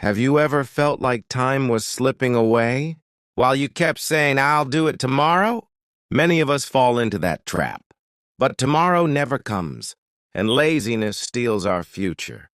Have you ever felt like time was slipping away? While you kept saying, "I'll do it tomorrow"? Many of us fall into that trap. But tomorrow never comes, and laziness steals our future.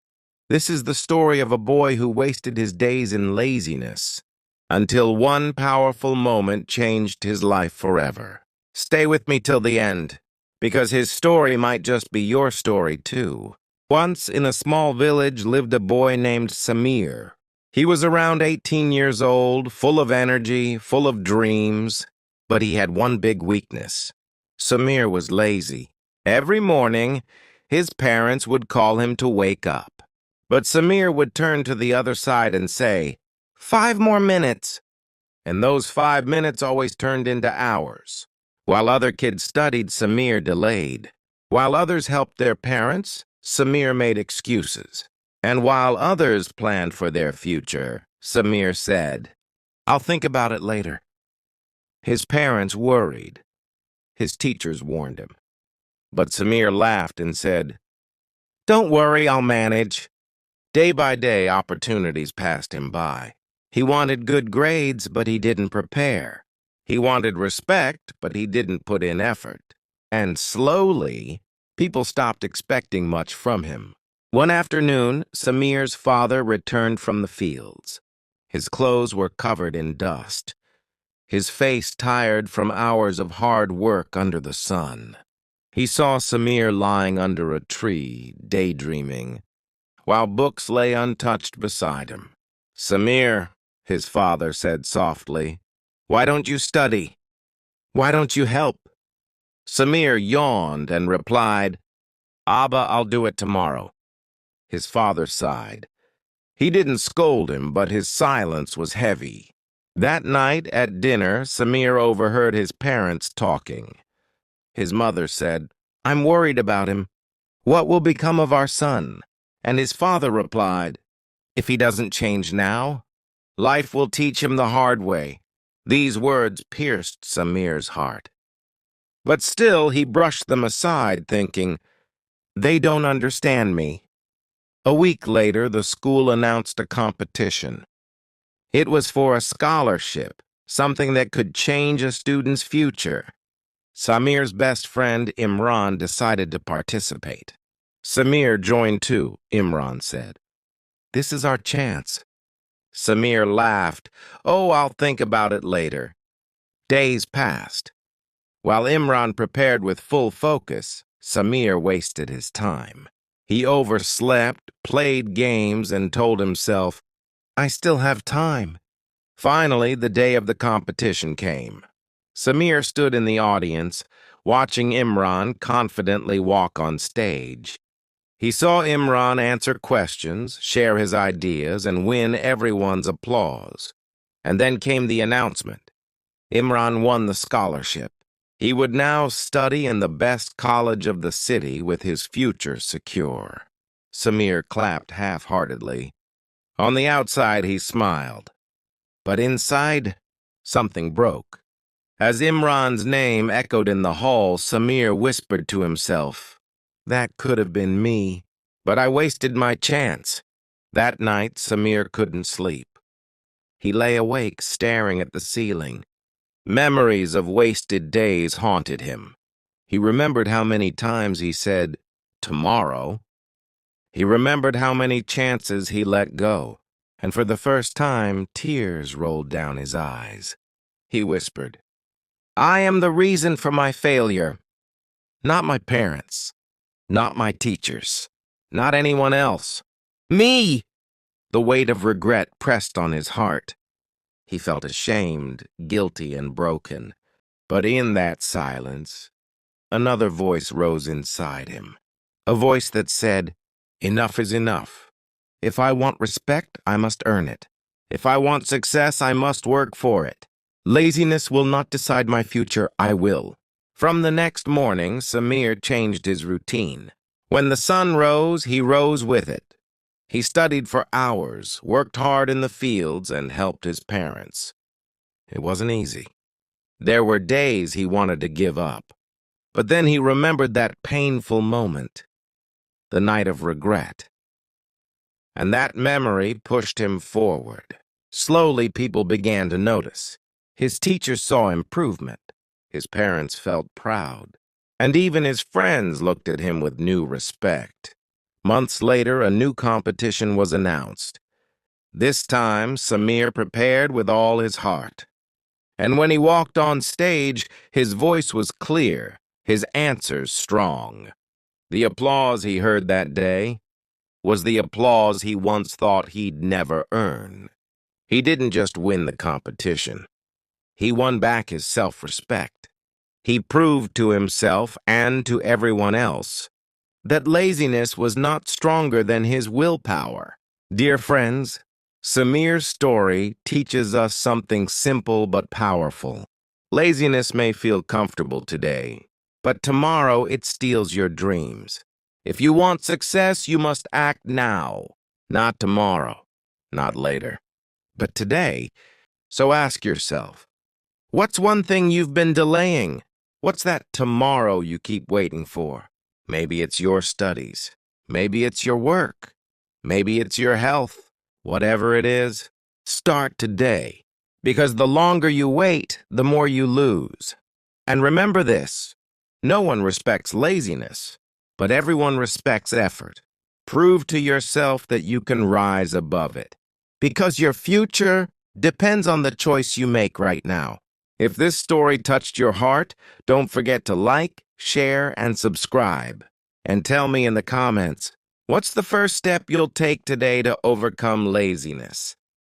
This is the story of a boy who wasted his days in laziness until one powerful moment changed his life forever. Stay with me till the end, because his story might just be your story too. Once in a small village lived a boy named Samir. He was around 18 years old, full of energy, full of dreams, but he had one big weakness. Samir was lazy. Every morning, his parents would call him to wake up. But Samir would turn to the other side and say, "5 more minutes." And those 5 minutes always turned into hours. While other kids studied, Samir delayed. While others helped their parents, Samir made excuses. And while others planned for their future, Samir said, "I'll think about it later." His parents worried. His teachers warned him. But Samir laughed and said, "Don't worry, I'll manage." Day by day, opportunities passed him by. He wanted good grades, but he didn't prepare. He wanted respect, but he didn't put in effort. And slowly, people stopped expecting much from him. One afternoon, Samir's father returned from the fields. His clothes were covered in dust, his face tired from hours of hard work under the sun. He saw Samir lying under a tree, daydreaming, while books lay untouched beside him. "Samir," his father said softly, "why don't you study? Why don't you help?" Samir yawned and replied, "Abba, I'll do it tomorrow." His father sighed. He didn't scold him, but his silence was heavy. That night at dinner, Samir overheard his parents talking. His mother said, "I'm worried about him. What will become of our son?" And his father replied, "If he doesn't change now, life will teach him the hard way." These words pierced Samir's heart. But still he brushed them aside, thinking, "They don't understand me." A week later, the school announced a competition. It was for a scholarship, something that could change a student's future. Samir's best friend, Imran, decided to participate. "Samir joined too," Imran said. "This is our chance." Samir laughed. "Oh, I'll think about it later." Days passed. While Imran prepared with full focus, Samir wasted his time. He overslept, played games, and told himself, "I still have time." Finally, the day of the competition came. Samir stood in the audience, watching Imran confidently walk on stage. He saw Imran answer questions, share his ideas, and win everyone's applause. And then came the announcement. Imran won the scholarship. He would now study in the best college of the city with his future secure. Samir clapped half-heartedly. On the outside, he smiled. But inside, something broke. As Imran's name echoed in the hall, Samir whispered to himself, "That could have been me, but I wasted my chance." That night, Samir couldn't sleep. He lay awake, staring at the ceiling. Memories of wasted days haunted him. He remembered how many times he said, "tomorrow." He remembered how many chances he let go, and for the first time, tears rolled down his eyes. He whispered, "I am the reason for my failure. Not my parents, not my teachers, not anyone else. Me!" The weight of regret pressed on his heart. He felt ashamed, guilty, and broken. But in that silence, another voice rose inside him. A voice that said, "Enough is enough. If I want respect, I must earn it. If I want success, I must work for it. Laziness will not decide my future, I will." From the next morning, Samir changed his routine. When the sun rose, he rose with it. He studied for hours, worked hard in the fields, and helped his parents. It wasn't easy. There were days he wanted to give up. But then he remembered that painful moment, the night of regret. And that memory pushed him forward. Slowly, people began to notice. His teachers saw improvement. His parents felt proud. And even his friends looked at him with new respect. Months later, a new competition was announced. This time, Samir prepared with all his heart. And when he walked on stage, his voice was clear, his answers strong. The applause he heard that day was the applause he once thought he'd never earn. He didn't just win the competition. He won back his self-respect. He proved to himself and to everyone else that laziness was not stronger than his willpower. Dear friends, Samir's story teaches us something simple but powerful. Laziness may feel comfortable today, but tomorrow it steals your dreams. If you want success, you must act now, not tomorrow, not later, but today. So ask yourself, what's one thing you've been delaying? What's that tomorrow you keep waiting for? Maybe it's your studies. Maybe it's your work. Maybe it's your health. Whatever it is, start today. Because the longer you wait, the more you lose. And remember this, no one respects laziness, but everyone respects effort. Prove to yourself that you can rise above it. Because your future depends on the choice you make right now. If this story touched your heart, don't forget to like, share, and subscribe. And tell me in the comments, what's the first step you'll take today to overcome laziness?